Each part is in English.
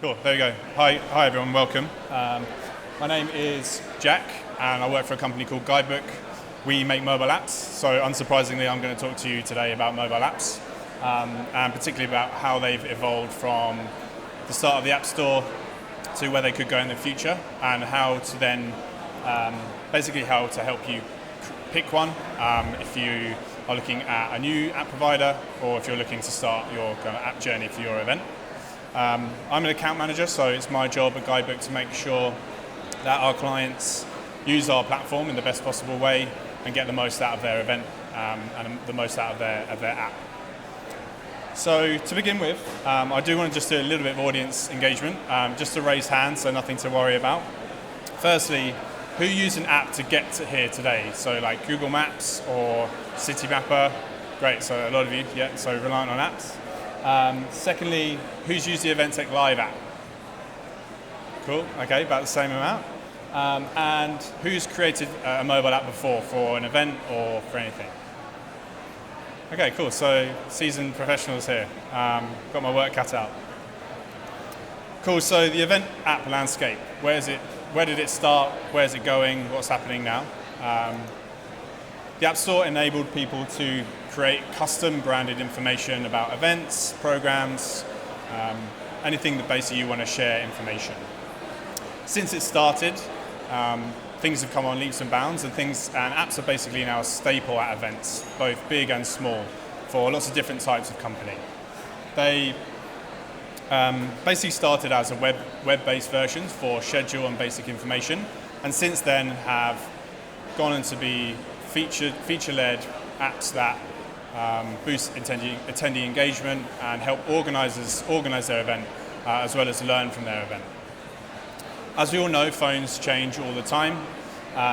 Cool, there we go. Hi everyone, welcome. My name is Jack and I work for a company called Guidebook. We make mobile apps, so unsurprisingly I'm going to talk to you today about mobile apps and particularly about how they've evolved from the start of the App Store to where they could go in the future and how to then, basically how to help you pick one if you are looking at a new app provider or if you're looking to start your kind of app journey for your event. I'm an account manager, so it's my job at Guidebook to make sure that our clients use our platform in the best possible way and get the most out of their event and the most out of their app. So to begin with, I do want to just do a little bit of audience engagement, just to raise hands, so nothing to worry about. Firstly, who used an app to get to here today? So like Google Maps or Citymapper? Great, so a lot of you, yeah, so reliant on apps. Secondly, who's used the EventTech Live app? Cool, okay, about the same amount. And who's created a mobile app before for an event or for anything? Okay, cool, so seasoned professionals here. Got my work cut out. Cool, so the event app landscape, where did it start? Where's it going? What's happening now? The App Store enabled people to create custom branded information about events, programs, anything that basically you want to share information. Since it started, things have come on leaps and bounds, and apps are basically now a staple at events, both big and small, for lots of different types of company. They basically started as a web-based versions for schedule and basic information, and since then have gone on to be feature-led apps that boost attendee engagement and help organisers organise their event as well as learn from their event. As we all know, phones change all the time,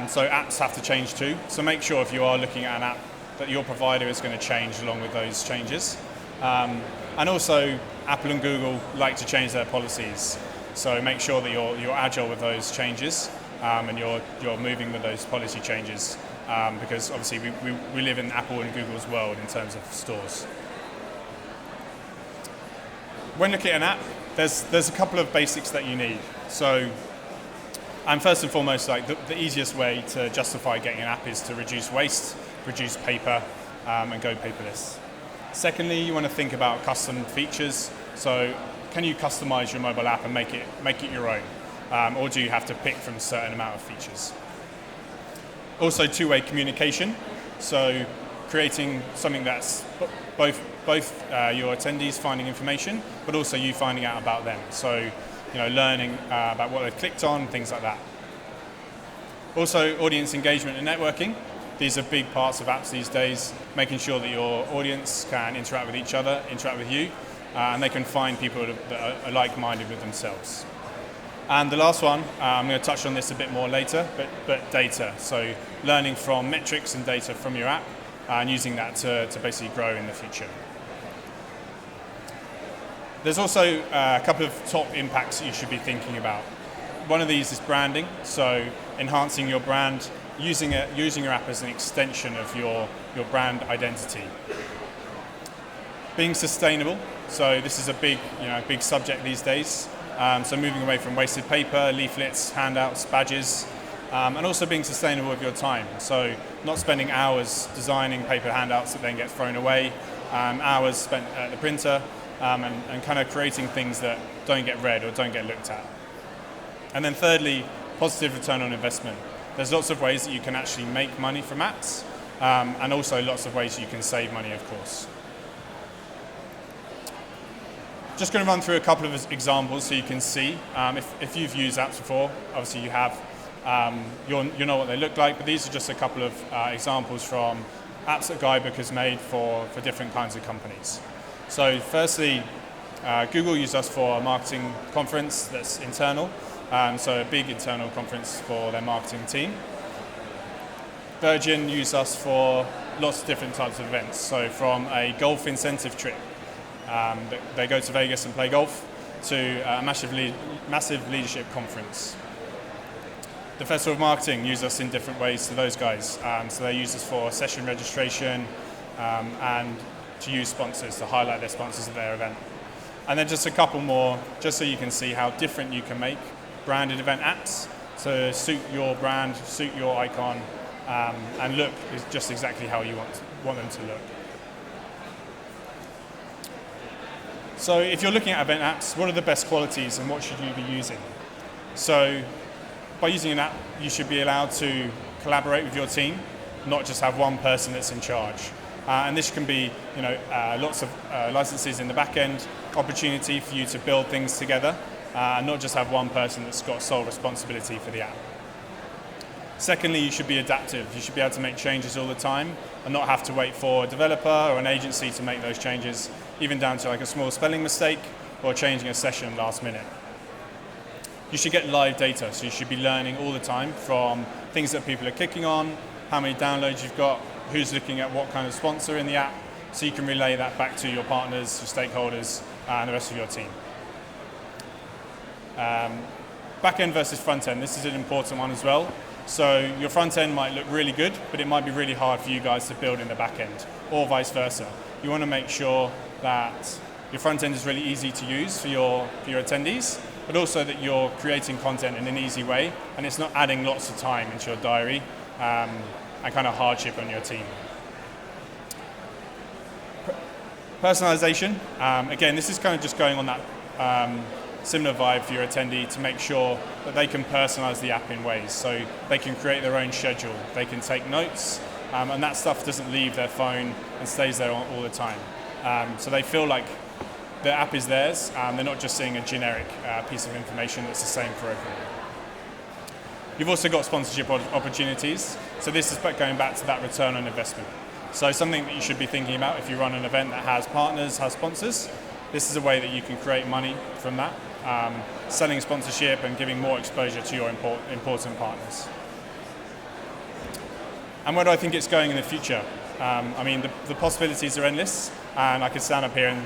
so apps have to change too. So make sure if you are looking at an app that your provider is going to change along with those changes. And also, Apple and Google like to change their policies. So make sure that you're agile with those changes and you're moving with those policy changes. Because obviously we live in Apple and Google's world in terms of stores. When looking at an app, there's a couple of basics that you need. So, and first and foremost, like the easiest way to justify getting an app is to reduce waste, reduce paper, and go paperless. Secondly, you want to think about custom features. So, can you customize your mobile app and make it your own, or do you have to pick from a certain amount of features? Also, two-way communication, so creating something that's both your attendees finding information, but also you finding out about them. So, learning about what they've clicked on, things like that. Also, audience engagement and networking. These are big parts of apps these days, making sure that your audience can interact with each other, interact with you, and they can find people that are like-minded with themselves. And the last one, I'm going to touch on this a bit more later, but data. So learning from metrics and data from your app and using that to basically grow in the future. There's also a couple of top impacts that you should be thinking about. One of these is branding, so enhancing your brand, using your app as an extension of your brand identity. Being sustainable, so this is a big subject these days. So moving away from wasted paper, leaflets, handouts, badges, and also being sustainable with your time. So not spending hours designing paper handouts that then get thrown away, hours spent at the printer, and kind of creating things that don't get read or don't get looked at. And then thirdly, positive return on investment. There's lots of ways that you can actually make money from apps, and also lots of ways you can save money, of course. Just going to run through a couple of examples so you can see. If you've used apps before, obviously you have, you know what they look like, but these are just a couple of examples from apps that Guidebook has made for different kinds of companies. So firstly, Google used us for a marketing conference that's internal, so a big internal conference for their marketing team. Virgin used us for lots of different types of events, so from a golf incentive trip. They go to Vegas and play golf, to a massive leadership conference. The Festival of Marketing use us in different ways to those guys. So they use us for session registration and to use sponsors, to highlight their sponsors at their event. And then just a couple more, just so you can see how different you can make branded event apps to suit your brand, suit your icon, and look is just exactly how you want them to look. So if you're looking at event apps, what are the best qualities and what should you be using? So by using an app, you should be allowed to collaborate with your team, not just have one person that's in charge. And this can be, lots of licenses in the back end, opportunity for you to build things together, and not just have one person that's got sole responsibility for the app. Secondly, you should be adaptive. You should be able to make changes all the time and not have to wait for a developer or an agency to make those changes, even down to like a small spelling mistake or changing a session last minute. You should get live data, so you should be learning all the time from things that people are clicking on, how many downloads you've got, who's looking at what kind of sponsor in the app, so you can relay that back to your partners, your stakeholders, and the rest of your team. Back end versus front end, this is an important one as well. So your front end might look really good, but it might be really hard for you guys to build in the back end, or vice versa. You want to make sure that your front end is really easy to use for your attendees, but also that you're creating content in an easy way, and it's not adding lots of time into your diary and kind of hardship on your team. Personalization, again, this is kind of just going on that similar vibe for your attendee to make sure that they can personalize the app in ways. So they can create their own schedule, they can take notes, and that stuff doesn't leave their phone and stays there all the time. So they feel like the app is theirs, they're not just seeing a generic piece of information that's the same for everyone. You've also got sponsorship opportunities. So this is going back to that return on investment. So something that you should be thinking about if you run an event that has partners, has sponsors, this is a way that you can create money from that, selling sponsorship and giving more exposure to your important partners. And where do I think it's going in the future? The possibilities are endless, and I could stand up here and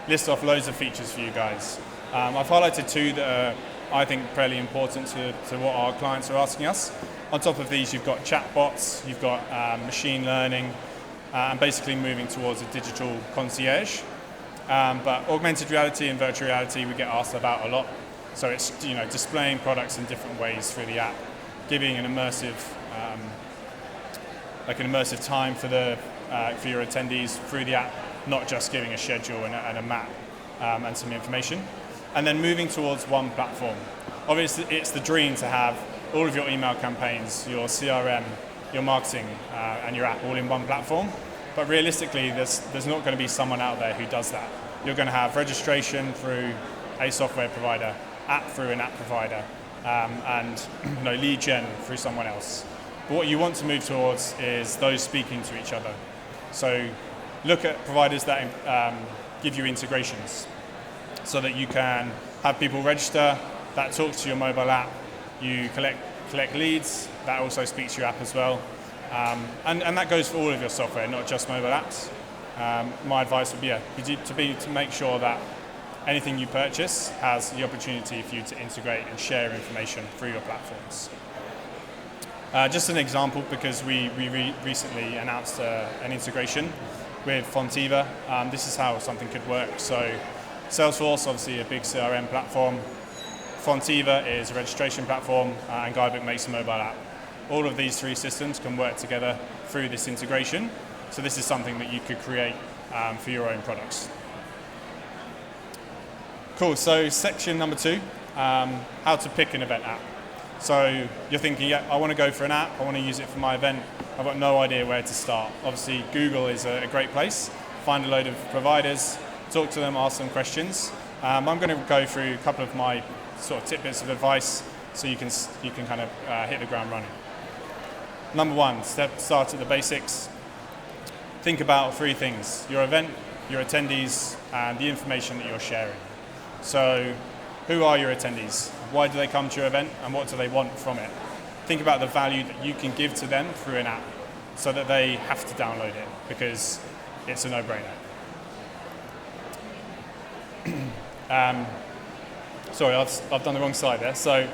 list off loads of features for you guys. I've highlighted two that are, I think, fairly important to what our clients are asking us. On top of these, you've got chatbots, you've got machine learning, and basically moving towards a digital concierge. But augmented reality and virtual reality we get asked about a lot. So it's displaying products in different ways through the app, giving an immersive time for your attendees through the app, not just giving a schedule and a map and some information. And then moving towards one platform. Obviously, it's the dream to have all of your email campaigns, your CRM, your marketing, and your app all in one platform. But realistically, there's not going to be someone out there who does that. You're going to have registration through a software provider, app through an app provider, and lead gen through someone else. But what you want to move towards is those speaking to each other. So look at providers that give you integrations so that you can have people register, that talks to your mobile app, you collect leads, that also speaks to your app as well. And that goes for all of your software, not just mobile apps. My advice would be to make sure that anything you purchase has the opportunity for you to integrate and share information through your platforms. Just an example, because we recently announced an integration with Fontiva. This is how something could work. So Salesforce, obviously a big CRM platform. Fontiva is a registration platform, and Guidebook makes a mobile app. All of these three systems can work together through this integration. So this is something that you could create for your own products. Cool, so section number 2, how to pick an event app. So you're thinking, yeah, I want to go for an app, I want to use it for my event, I've got no idea where to start. Obviously, Google is a great place. Find a load of providers, talk to them, ask them questions. I'm going to go through a couple of my sort of tidbits of advice so you can kind of hit the ground running. Number 1, start at the basics. Think about 3 things: your event, your attendees, and the information that you're sharing. So who are your attendees? Why do they come to your event, and what do they want from it? Think about the value that you can give to them through an app so that they have to download it, because it's a no-brainer. Sorry, I've done the wrong slide there. So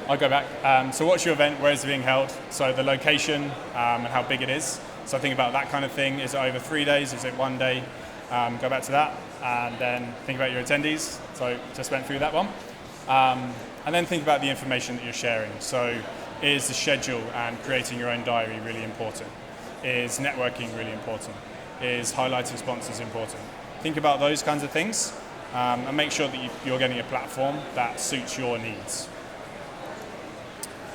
I'll go back. So what's your event? Where is it being held? So the location and how big it is. So think about that kind of thing. Is it over 3 days? Is it 1 day? Go back to that. and then think about your attendees. So just went through that one. And then think about the information that you're sharing. So is the schedule and creating your own diary really important? Is networking really important? Is highlighting sponsors important? Think about those kinds of things and make sure that you're getting a platform that suits your needs.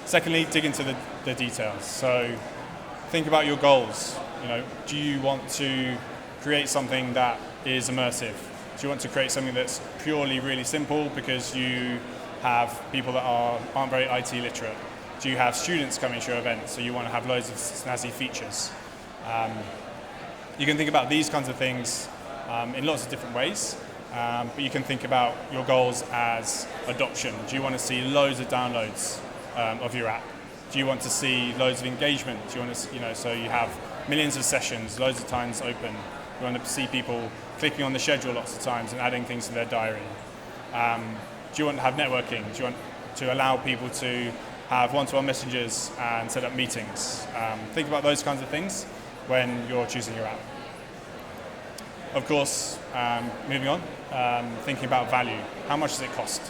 Secondly, dig into the details. So think about your goals. Do you want to create something that is immersive? Do you want to create something that's purely really simple because you have people that aren't very IT literate? Do you have students coming to your event, so you want to have loads of snazzy features? You can think about these kinds of things in lots of different ways, but you can think about your goals as adoption. Do you want to see loads of downloads of your app? Do you want to see loads of engagement? Do you want to, so you have millions of sessions, loads of times open. You want to see people clicking on the schedule lots of times and adding things to their diary. Do you want to have networking? Do you want to allow people to have one-to-one messages and set up meetings? Think about those kinds of things when you're choosing your app. Of course, moving on, thinking about value. How much does it cost?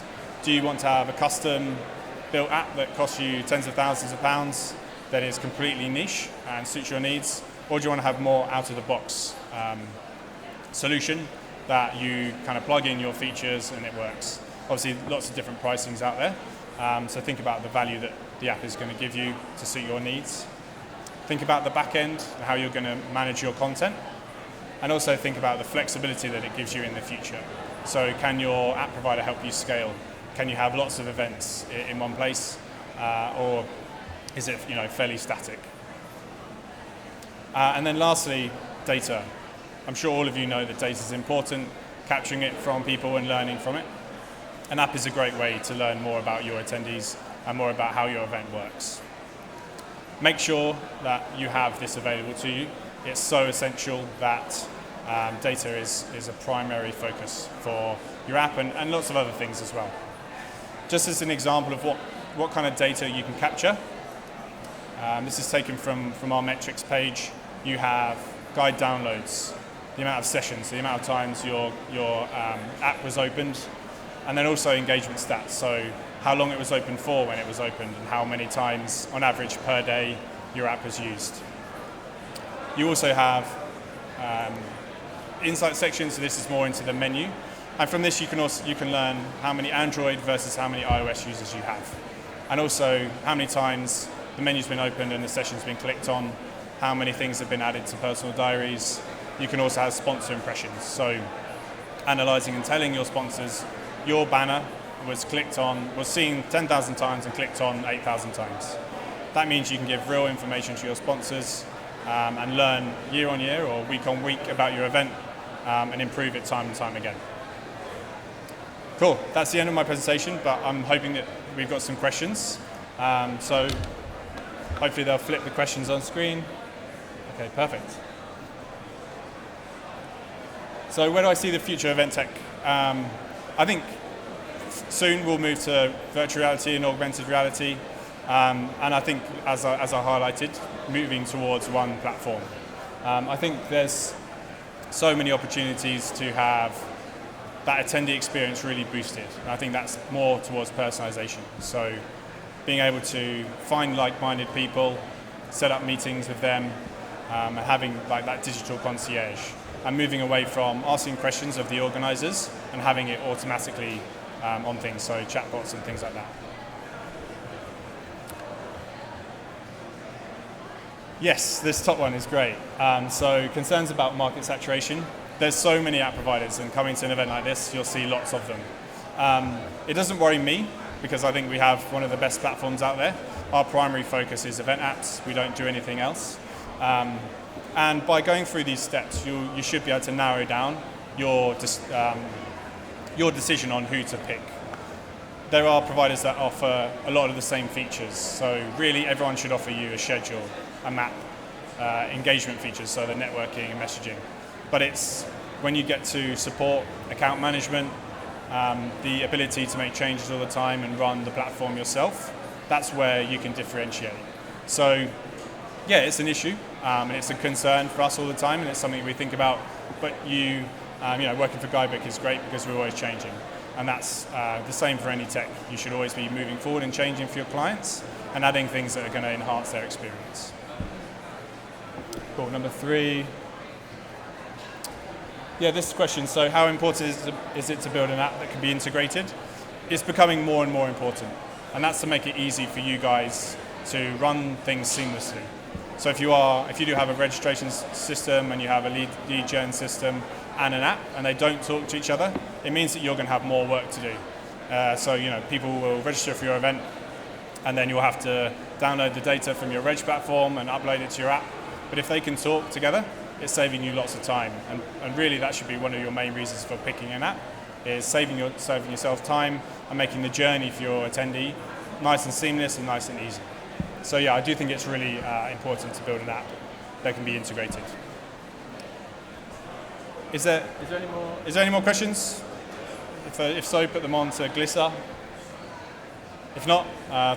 Do you want to have a custom-built app that costs you tens of thousands of pounds that is completely niche and suits your needs? Or do you want to have more out-of-the-box solution that you kind of plug in your features and it works? Obviously, lots of different pricings out there. So think about the value that the app is going to give you to suit your needs. Think about the back end and how you're going to manage your content. And also think about the flexibility that it gives you in the future. So can your app provider help you scale? Can you have lots of events in one place? Or is it fairly static? And then lastly, data. I'm sure all of you know that data is important, capturing it from people and learning from it. An app is a great way to learn more about your attendees and more about how your event works. Make sure that you have this available to you. It's so essential that data is a primary focus for your app and lots of other things as well. Just as an example of what kind of data you can capture, this is taken from our metrics page. You have guide downloads, the amount of sessions, the amount of times your app was opened, and then also engagement stats, so how long it was open for when it was opened and how many times on average per day your app was used. You also have insight sections, so this is more into the menu, and from this you can learn how many Android versus how many iOS users you have, and also how many times the menu's been opened and the session's been clicked on, how many things have been added to personal diaries. You can also have sponsor impressions, so analysing and telling your sponsors your banner was seen 10,000 times and clicked on 8,000 times. That means you can give real information to your sponsors and learn year on year or week on week about your event and improve it time and time again. Cool, that's the end of my presentation, but I'm hoping that we've got some questions. So hopefully they'll flip the questions on screen. Okay, perfect. So where do I see the future of event tech? I think soon we'll move to virtual reality and augmented reality. And I think, as I highlighted, moving towards one platform. I think there's so many opportunities to have that attendee experience really boosted. And I think that's more towards personalization. So being able to find like-minded people, set up meetings with them, and having like that digital concierge, and moving away from asking questions of the organizers and having it automatically on things, so chatbots and things like that. Yes, this top one is great. So concerns about market saturation. There's so many app providers, and coming to an event like this, you'll see lots of them. It doesn't worry me, because I think we have one of the best platforms out there. Our primary focus is event apps. We don't do anything else. And by going through these steps, you should be able to narrow down your decision on who to pick. There are providers that offer a lot of the same features, so really everyone should offer you a schedule, a map, engagement features, so the networking and messaging. But it's when you get to support, account management, the ability to make changes all the time and run the platform yourself, that's where you can differentiate. So yeah, it's an issue, and it's a concern for us all the time, and it's something we think about, but you Working for Guidebook is great because we're always changing. And that's the same for any tech. You should always be moving forward and changing for your clients and adding things that are going to enhance their experience. Cool, number 3. Yeah, this question. So how important is it to build an app that can be integrated? It's becoming more and more important. And that's to make it easy for you guys to run things seamlessly. So if you do have a registration system and you have a lead gen system and an app and they don't talk to each other, it means that you're going to have more work to do. People will register for your event and then you'll have to download the data from your reg platform and upload it to your app. But if they can talk together, it's saving you lots of time. And really that should be one of your main reasons for picking an app, is saving yourself time and making the journey for your attendee nice and seamless and nice and easy. So yeah, I do think it's really important to build an app that can be integrated. Is there any more questions? If so, put them on to Glisser. If not,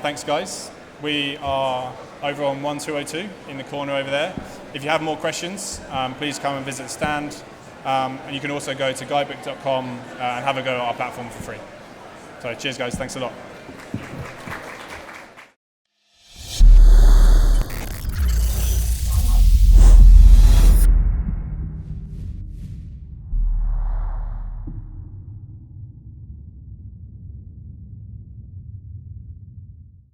thanks guys. We are over on 1202 in the corner over there. If you have more questions, please come and visit the stand. And you can also go to guidebook.com and have a go at our platform for free. So cheers guys, thanks a lot.